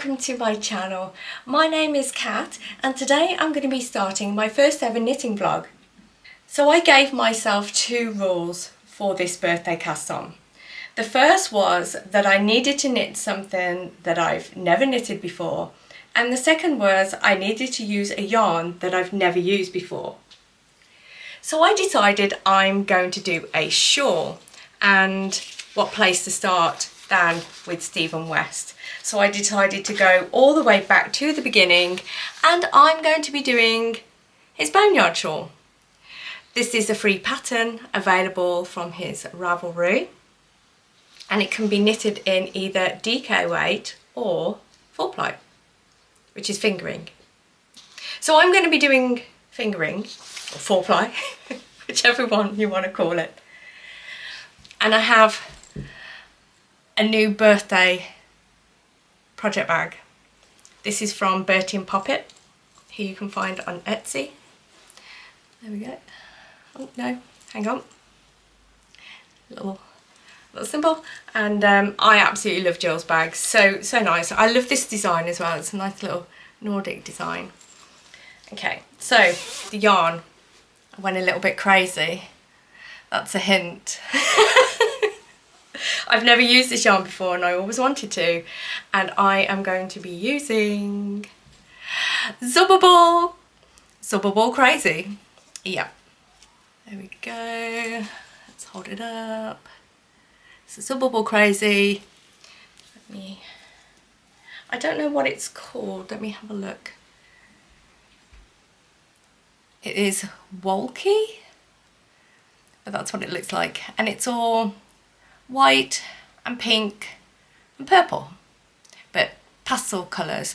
welcome to my channel. My name is Kat and today I'm going to be starting my first ever knitting vlog. So I gave myself two rules for this birthday cast on. The first was that I needed to knit something that I've never knitted before, and the second was I needed to use a yarn that I've never used before. So I decided I'm going to do a shawl, and what place to start than with Stephen West. So I decided to go all the way back to the beginning and I'm going to be doing his Boneyard shawl. This is a free pattern available from his Ravelry and it can be knitted in either DK weight or 4-ply, which is fingering. So I'm going to be doing fingering or 4-ply, whichever one you want to call it. And I have a new birthday project bag. This is from Bertie and Poppet, who you can find on Etsy. There we go. Oh no, hang on. Little symbol. And I absolutely love Jill's bags. So nice. I love this design as well. It's a nice little Nordic design. Okay, so the yarn. I went a little bit crazy. That's a hint. I've never used this yarn before and I always wanted to, and I am going to be using Zubbable Crazy. Yeah, there we go. Let's hold it up. It's Zubbable Crazy. I don't know what it's called. Let me have a look. It is Wolky, but that's what it looks like, and it's all white and pink and purple, but pastel colours.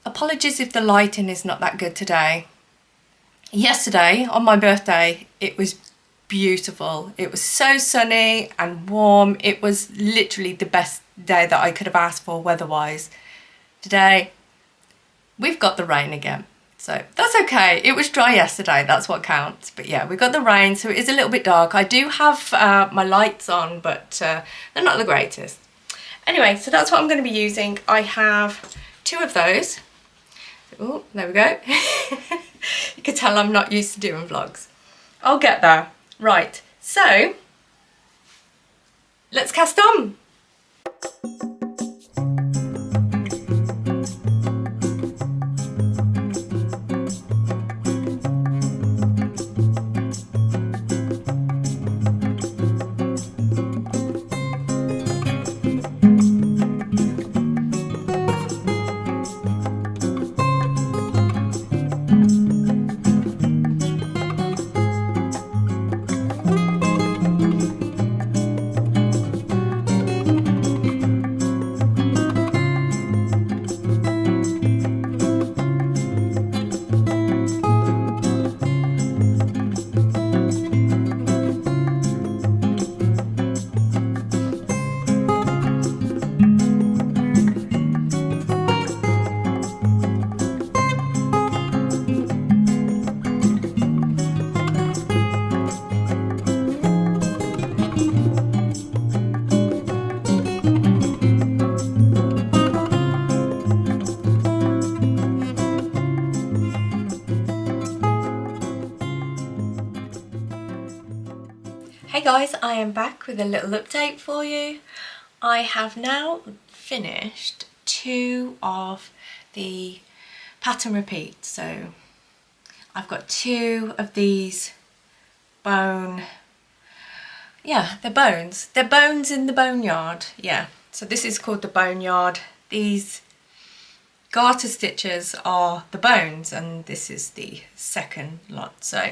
Apologies if the lighting is not that good today. Yesterday on my birthday it was beautiful. It was so sunny and warm. It was literally the best day that I could have asked for weather-wise. Today we've got the rain again. So that's okay. It was dry yesterday, that's what counts. But yeah, we got the rain, so it is a little bit dark. I do have my lights on, but they're not the greatest. Anyway, so that's what I'm going to be using. I have two of those. Oh, there we go. You can tell I'm not used to doing vlogs. I'll get there. Right, so let's cast on. Hey guys, I am back with a little update for you. I have now finished two of the pattern repeats. So I've got two of these they're bones. They're bones in the boneyard. Yeah, so this is called the boneyard. These garter stitches are the bones and this is the second lot. So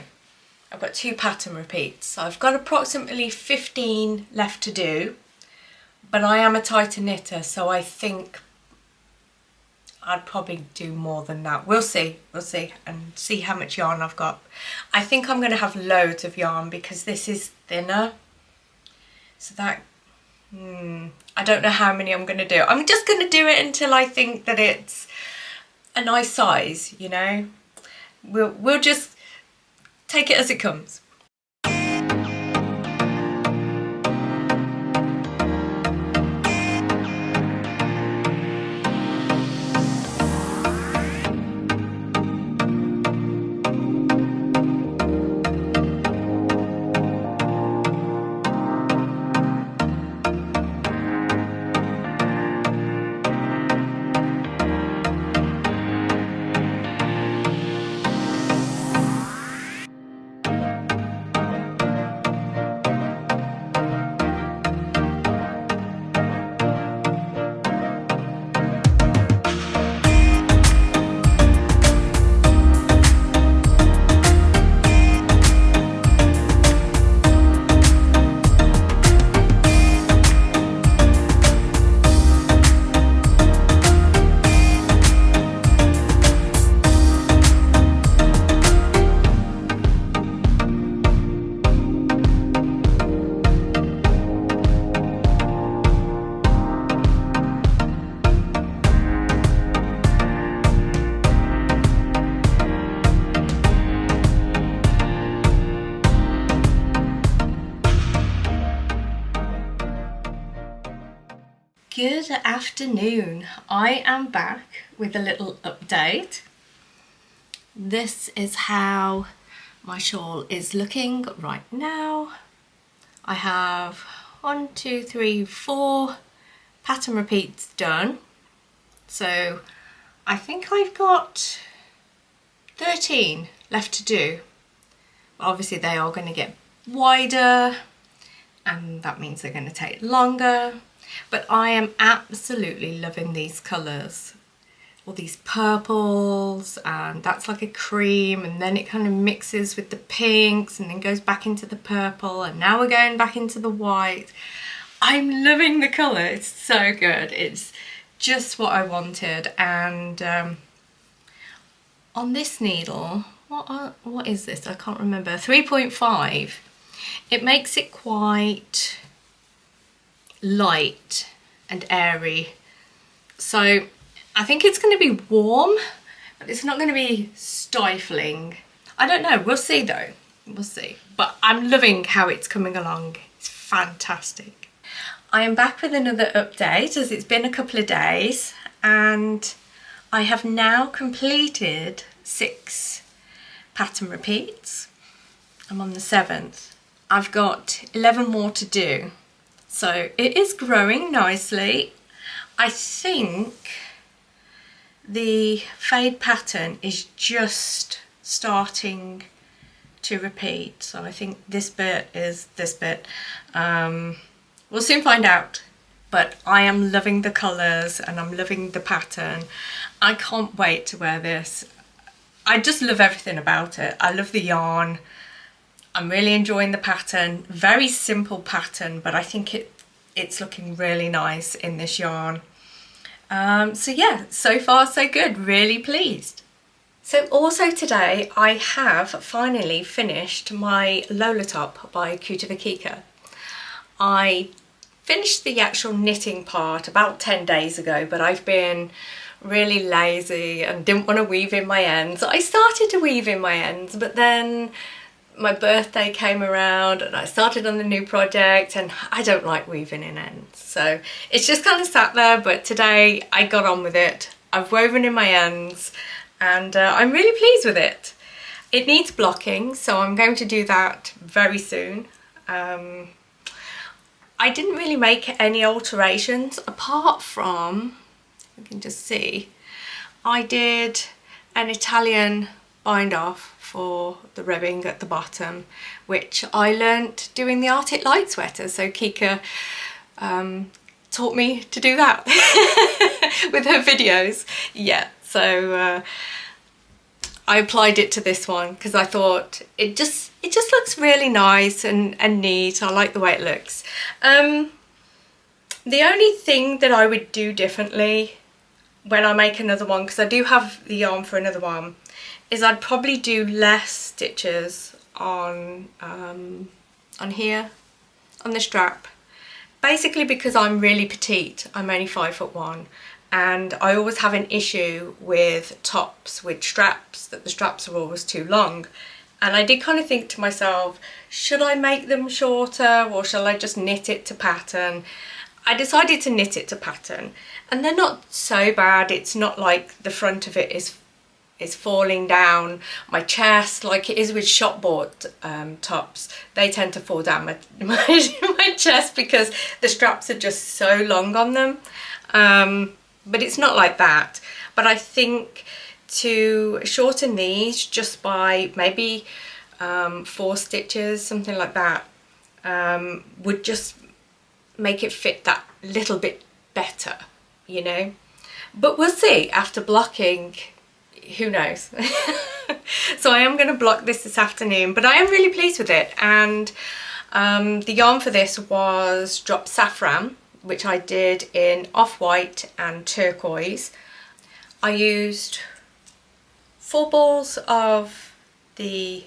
I've got two pattern repeats. So I've got approximately 15 left to do, but I am a tighter knitter, so I think I'd probably do more than that. We'll see and see how much yarn I've got. I think I'm going to have loads of yarn because this is thinner, so that I don't know how many I'm going to do. I'm just going to do it until I think that it's a nice size, you know. We'll just take it as it comes. Good afternoon. I am back with a little update. This is how my shawl is looking right now. I have 1, 2, 3, 4 pattern repeats done. So I think I've got 13 left to do. Obviously they are going to get wider and that means they're going to take longer. But I am absolutely loving these colours. All these purples, and that's like a cream, and then it kind of mixes with the pinks and then goes back into the purple, and now we're going back into the white. I'm loving the colour, it's so good. It's just what I wanted. And on this needle, what is this? I can't remember. 3.5. It makes it quite light and airy, so I think it's going to be warm, but it's not going to be stifling. I don't know, we'll see though, we'll see. But I'm loving how it's coming along, it's fantastic. I am back with another update as it's been a couple of days, and I have now completed 6 pattern repeats. I'm on the 7th. I've got 11 more to do. So it is growing nicely. I think the fade pattern is just starting to repeat. So I think this bit is this bit. We'll soon find out. But I am loving the colours and I'm loving the pattern. I can't wait to wear this. I just love everything about it. I love the yarn. I'm really enjoying the pattern. Very simple pattern, but I think it's looking really nice in this yarn. So yeah, so far so good, really pleased. So also today I have finally finished my Lola top by Kutovakika. I finished the actual knitting part about 10 days ago, but I've been really lazy and didn't want to weave in my ends. I started to weave in my ends, but then my birthday came around and I started on the new project, and I don't like weaving in ends, so it's just kind of sat there. But today I got on with it. I've woven in my ends and I'm really pleased with it. It needs blocking, so I'm going to do that very soon. I didn't really make any alterations apart from, you can just see, I did an Italian bind off for the ribbing at the bottom, which I learnt doing the Arctic Light sweater. So Kika taught me to do that with her videos. Yeah, so I applied it to this one because I thought it just looks really nice and neat. I like the way it looks. The only thing that I would do differently when I make another one, because I do have the yarn for another one, is I'd probably do less stitches on here, on the strap. Basically because I'm really petite, I'm only 5'1", and I always have an issue with tops with straps, that the straps are always too long. And I did kind of think to myself, should I make them shorter or shall I just knit it to pattern? I decided to knit it to pattern, and they're not so bad. It's not like the front of it is falling down my chest like it is with shop bought tops. They tend to fall down my chest because the straps are just so long on them. But it's not like that. But I think to shorten these just by maybe 4 stitches, something like that, would just make it fit that little bit better, you know. But we'll see after blocking. Who knows? So I am going to block this afternoon, but I am really pleased with it. And the yarn for this was Drop Saffron, which I did in off-white and turquoise. I used 4 balls of the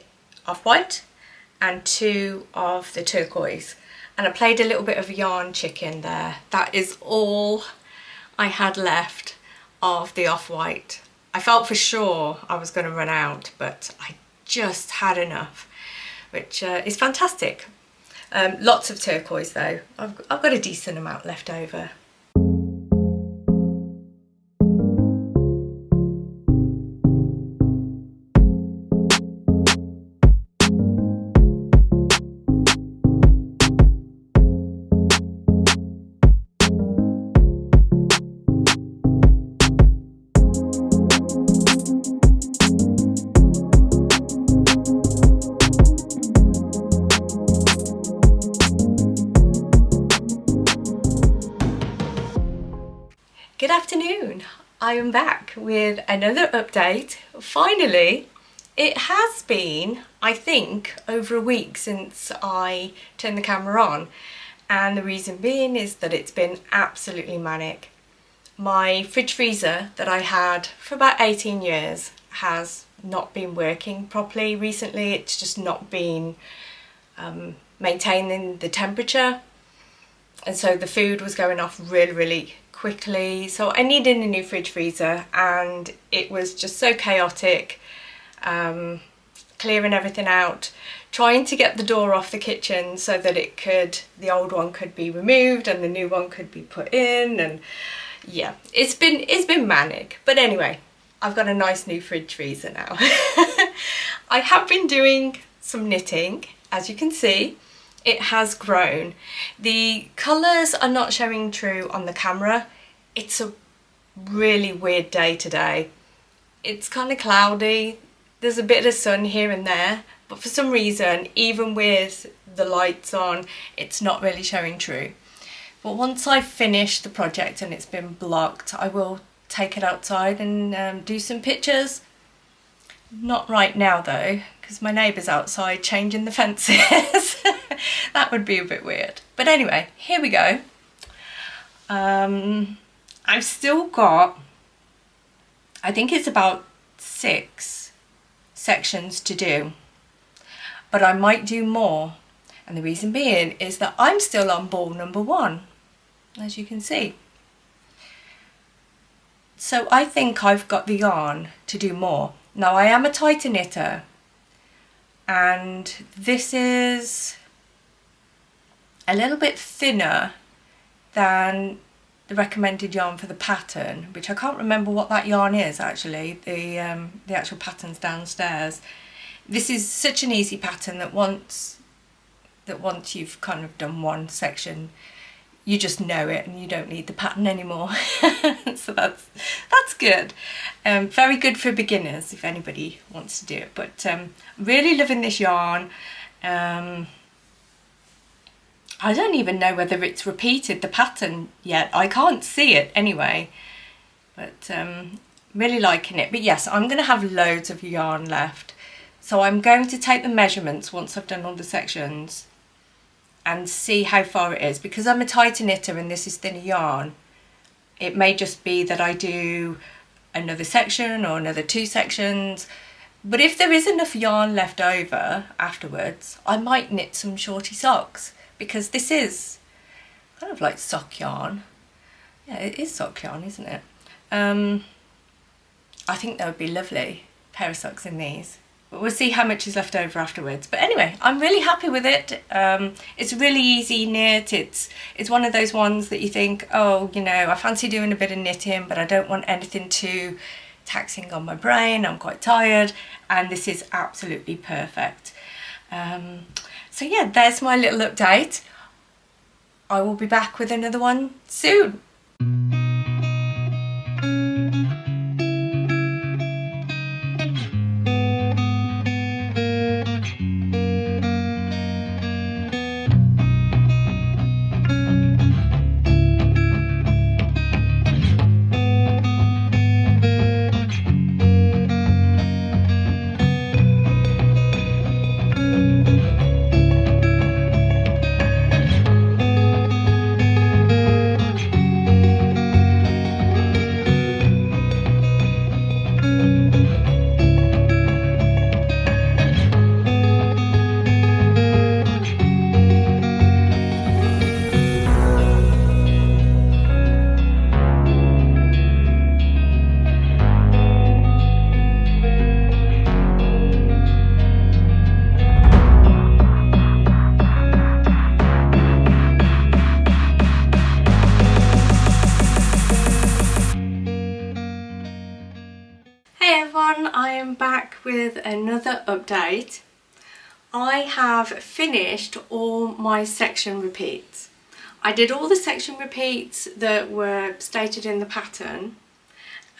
off-white and 2 of the turquoise, and I played a little bit of yarn chicken there. That is all I had left of the off-white. I felt for sure I was going to run out, but I just had enough, which is fantastic. Lots of turquoise though. I've got a decent amount left over. Good afternoon. I am back with another update. Finally, it has been, I think, over a week since I turned the camera on, and the reason being is that it's been absolutely manic. My fridge freezer that I had for about 18 years has not been working properly recently. It's just not been maintaining the temperature, and so the food was going off really quickly. So I needed a new fridge freezer, and it was just so chaotic, clearing everything out, trying to get the door off the kitchen so that the old one could be removed and the new one could be put in, and yeah, it's been manic. But anyway, I've got a nice new fridge freezer now. I have been doing some knitting, as you can see. It has grown. The colours are not showing true on the camera. It's a really weird day today. It's kind of cloudy. There's a bit of sun here and there, but for some reason, even with the lights on, it's not really showing true. But once I've finished the project and it's been blocked, I will take it outside and do some pictures. Not right now though, because my neighbour's outside changing the fences. That would be a bit weird. But anyway, here we go. I've still got, I think it's about 6 sections to do, but I might do more. And the reason being is that I'm still on ball number 1, as you can see. So I think I've got the yarn to do more. Now I am a tighter knitter, and this is a little bit thinner than the recommended yarn for the pattern, which I can't remember what that yarn is actually. The actual pattern's downstairs. This is such an easy pattern that once you've kind of done one section, you just know it and you don't need the pattern anymore. So that's good. Very good for beginners if anybody wants to do it. But really loving this yarn. I don't even know whether it's repeated the pattern yet. I can't see it anyway. But really liking it. But yes, I'm going to have loads of yarn left. So I'm going to take the measurements once I've done all the sections and see how far it is. Because I'm a tighter knitter and this is thinner yarn, it may just be that I do another section or another 2 sections. But if there is enough yarn left over afterwards, I might knit some shorty socks, because this is kind of like sock yarn. Yeah, it is sock yarn, isn't it? I think that would be lovely, a pair of socks in these. But we'll see how much is left over afterwards. But anyway, I'm really happy with it. It's a really easy knit. It's one of those ones that you think, oh, you know, I fancy doing a bit of knitting, but I don't want anything too taxing on my brain. I'm quite tired, and this is absolutely perfect. So yeah, there's my little update. I will be back with another one soon. I am back with another update. I have finished all my section repeats. I did all the section repeats that were stated in the pattern,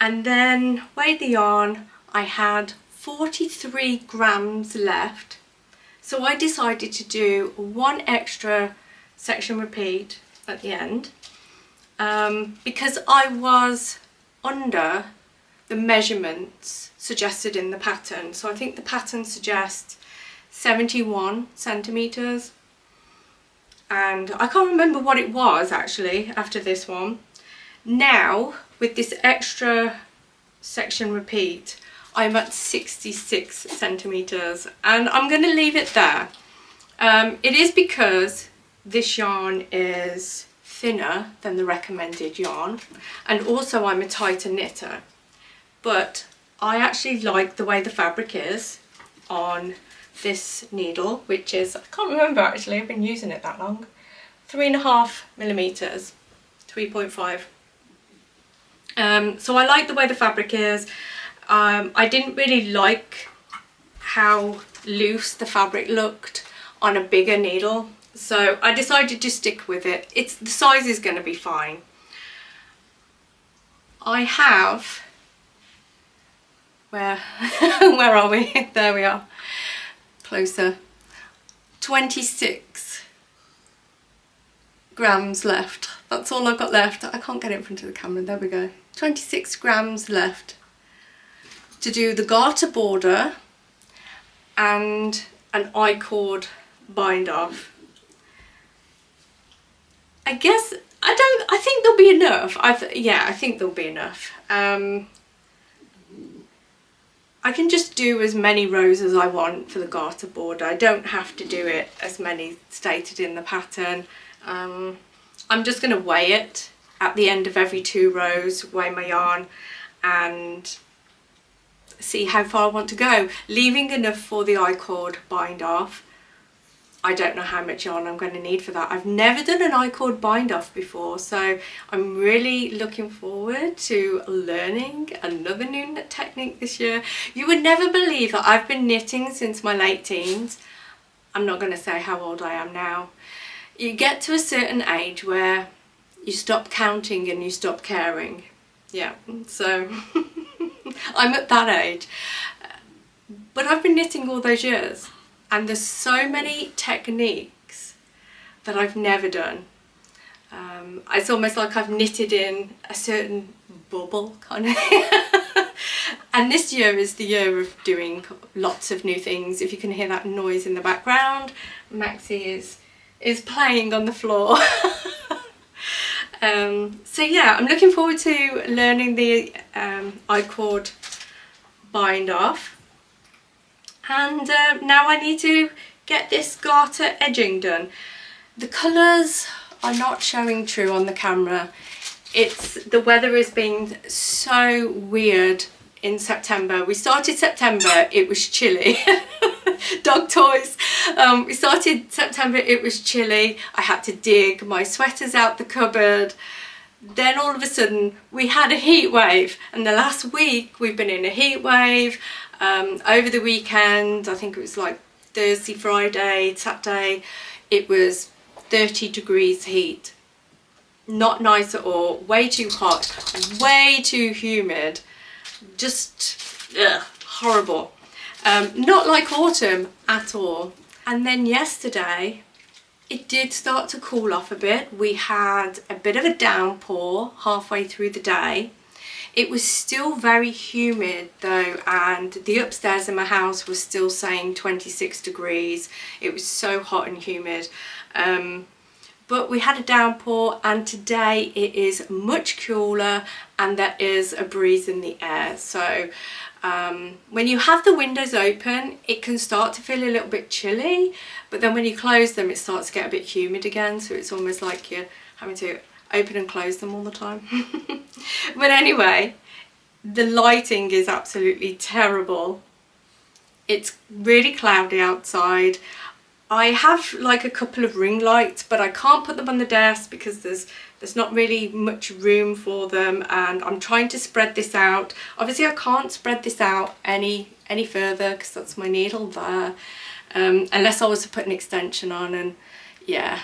and then weighed the yarn. I had 43 grams left, so I decided to do one extra section repeat at the end, because I was under the measurements suggested in the pattern. So I think the pattern suggests 71 centimetres, and I can't remember what it was actually after this one. Now with this extra section repeat, I'm at 66 centimetres, and I'm going to leave it there. It is because this yarn is thinner than the recommended yarn, and also I'm a tighter knitter, but I actually like the way the fabric is on this needle, which is, I can't remember actually, I've been using it that long, 3.5 millimeters, 3.5. So I like the way the fabric is. I didn't really like how loose the fabric looked on a bigger needle, so I decided to stick with it. The size is going to be fine. I have, where are we? There we are, closer, 26 grams left. That's all I've got left. I can't get it in front of the camera, there we go. 26 grams left to do the garter border and an I-cord bind off. I guess, I think there'll be enough. Yeah, I think there'll be enough. I can just do as many rows as I want for the garter border. I don't have to do it as many stated in the pattern. I'm just going to weigh it at the end of every 2 rows, weigh my yarn and see how far I want to go, leaving enough for the I-cord bind off. I don't know how much yarn I'm going to need for that. I've never done an I-cord bind off before, so I'm really looking forward to learning another new knit technique this year. You would never believe that I've been knitting since my late teens. I'm not going to say how old I am now. You get to a certain age where you stop counting and you stop caring. Yeah, so I'm at that age. But I've been knitting all those years, and there's so many techniques that I've never done. It's almost like I've knitted in a certain bubble kind of. And this year is the year of doing lots of new things. If you can hear that noise in the background, Maxie is playing on the floor. So yeah, I'm looking forward to learning the I-cord bind off, and now I need to get this garter edging done. The colours are not showing true on the camera. The weather has been so weird in September. We started September, it was chilly. Dog toys. We started September, it was chilly. I had to dig my sweaters out the cupboard. Then all of a sudden we had a heat wave, and the last week we've been in a heat wave. Over the weekend, I think it was like Thursday, Friday, Saturday, it was 30 degrees heat. Not nice at all, way too hot, way too humid, just horrible. Not like autumn at all. And then yesterday it did start to cool off a bit. We had a bit of a downpour halfway through the day. It was still very humid though, and the upstairs in my house was still saying 26 degrees. It was so hot and humid. But we had a downpour, and today it is much cooler and there is a breeze in the air. So when you have the windows open, it can start to feel a little bit chilly, but then when you close them, it starts to get a bit humid again. So it's almost like you're having to open and close them all the time. But anyway, the lighting is absolutely terrible. It's really cloudy outside. I have like a couple of ring lights, but I can't put them on the desk because there's not really much room for them, and I'm trying to spread this out. Obviously I can't spread this out any further because that's my needle there, unless I was to put an extension on. And yeah,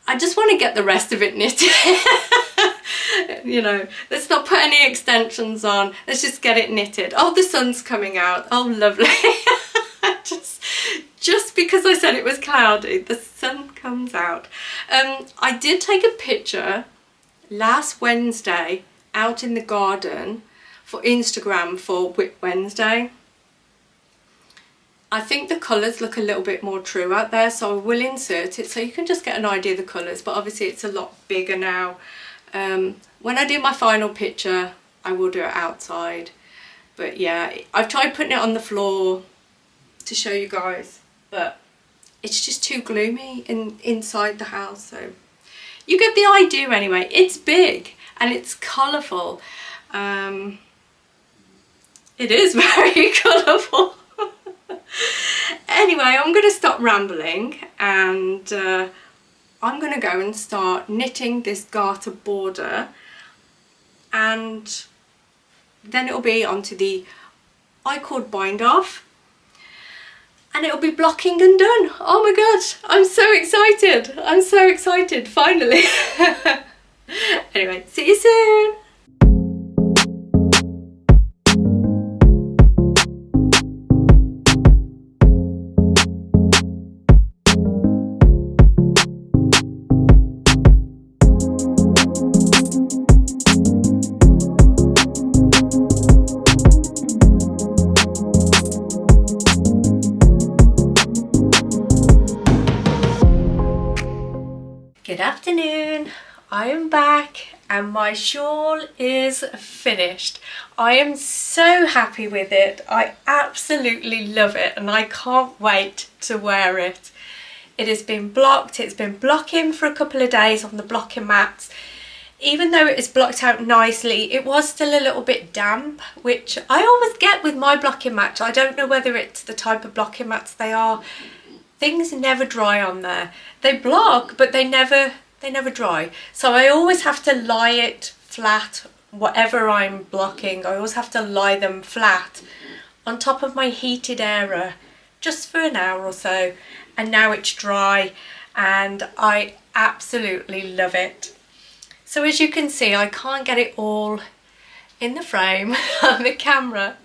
I just want to get the rest of it knitted. You know, let's not put any extensions on, let's just get it knitted. Oh, the sun's coming out, oh lovely. Just because I said it was cloudy, the sun comes out. I did take a picture last Wednesday out in the garden for Instagram for Whip Wednesday. I think the colours look a little bit more true out there, so I will insert it so you can just get an idea of the colours, but obviously it's a lot bigger now. When I do my final picture, I will do it outside. But yeah, I've tried putting it on the floor to show you guys, but it's just too gloomy inside the house, so you get the idea anyway. It's big and it's colourful. It is very colourful. Anyway, I'm going to stop rambling and I'm going to go and start knitting this garter border, and then it'll be onto the I-cord bind off and it'll be blocking and done. Oh my god, I'm so excited. I'm so excited, finally. Anyway, see you soon. Good afternoon, I am back and my shawl is finished. I am so happy with it. I absolutely love it and I can't wait to wear it. It has been blocked, it's been blocking for a couple of days on the blocking mats. Even though it is blocked out nicely, it was still a little bit damp, which I always get with my blocking mats. I don't know whether it's the type of blocking mats they are. Things never dry on there. They block, but they never dry. So I always have to lie it flat, whatever I'm blocking. I always have to lie them flat on top of my heated area just for an hour or so. And now it's dry and I absolutely love it. So as you can see, I can't get it all in the frame on the camera.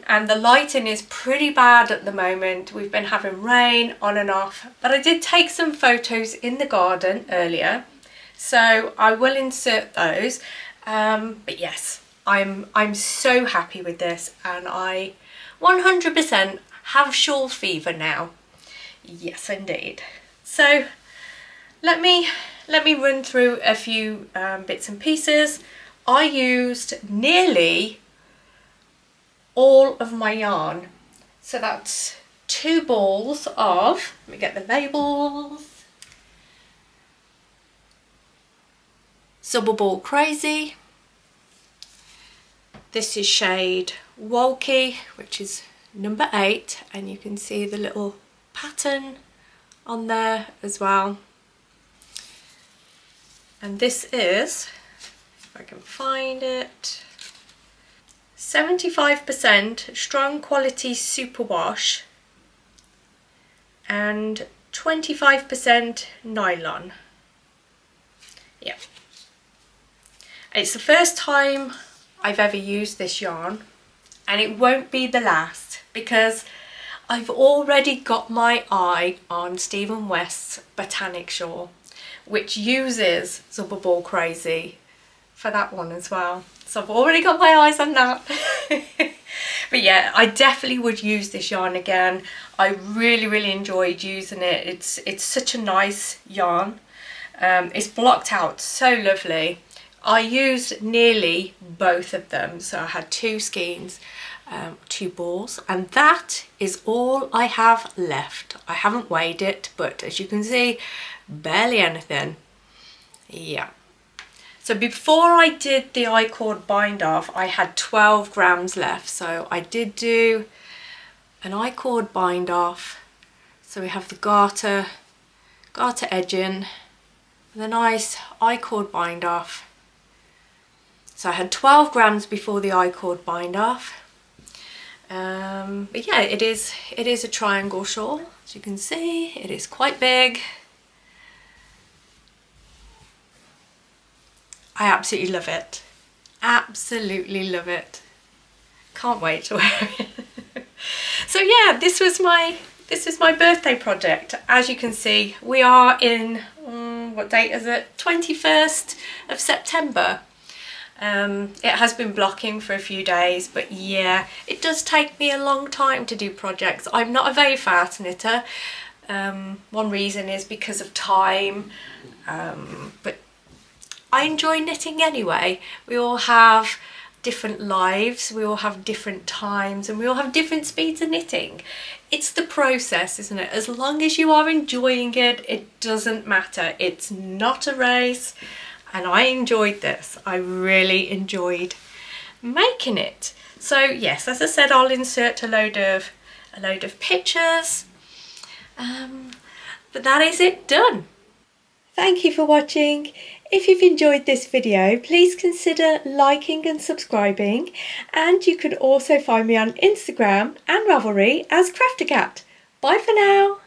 And the lighting is pretty bad at the moment. We've been having rain on and off, but I did take some photos in the garden earlier, so I will insert those. But yes, I'm so happy with this, and I 100% have shawl fever now. Yes, indeed. So let me run through a few bits and pieces. I used nearly all of my yarn, so that's 2 balls of, let me get the labels, Zubber Ball Crazy. This is shade Walkie, which is number 8, and you can see the little pattern on there as well. And this is, if I can find it, 75% strong quality superwash and 25% nylon. Yeah. It's the first time I've ever used this yarn, and it won't be the last, because I've already got my eye on Stephen West's Botanic Shawl, which uses Zubber Ball Crazy for that one as well. So I've already got my eyes on that. But yeah, I definitely would use this yarn again. I really enjoyed using it. It's such a nice yarn. It's blocked out so lovely. I used nearly both of them, so I had 2 skeins, 2 balls, and that is all I have left. I haven't weighed it, but as you can see, barely anything. Yeah. So before I did the I-cord bind off, I had 12 grams left. So I did do an I-cord bind off. So we have the garter edging, the nice I-cord bind off. So I had 12 grams before the I-cord bind off. But yeah, it is a triangle shawl. As you can see, it is quite big. I absolutely love it. Absolutely love it. Can't wait to wear it. So yeah, this was my birthday project. As you can see, we are in what date is it? 21st of September. It has been blocking for a few days, but yeah, it does take me a long time to do projects. I'm not a very fast knitter. One reason is because of time, but I enjoy knitting anyway. We all have different lives, we all have different times, and we all have different speeds of knitting. It's the process, isn't it? As long as you are enjoying it, it doesn't matter. It's not a race. And I enjoyed this. I really enjoyed making it. So yes, as I said, I'll insert a load of pictures. But that is it done. Thank you for watching. If you've enjoyed this video, please consider liking and subscribing. And you can also find me on Instagram and Ravelry as Kraftukatt. Bye for now.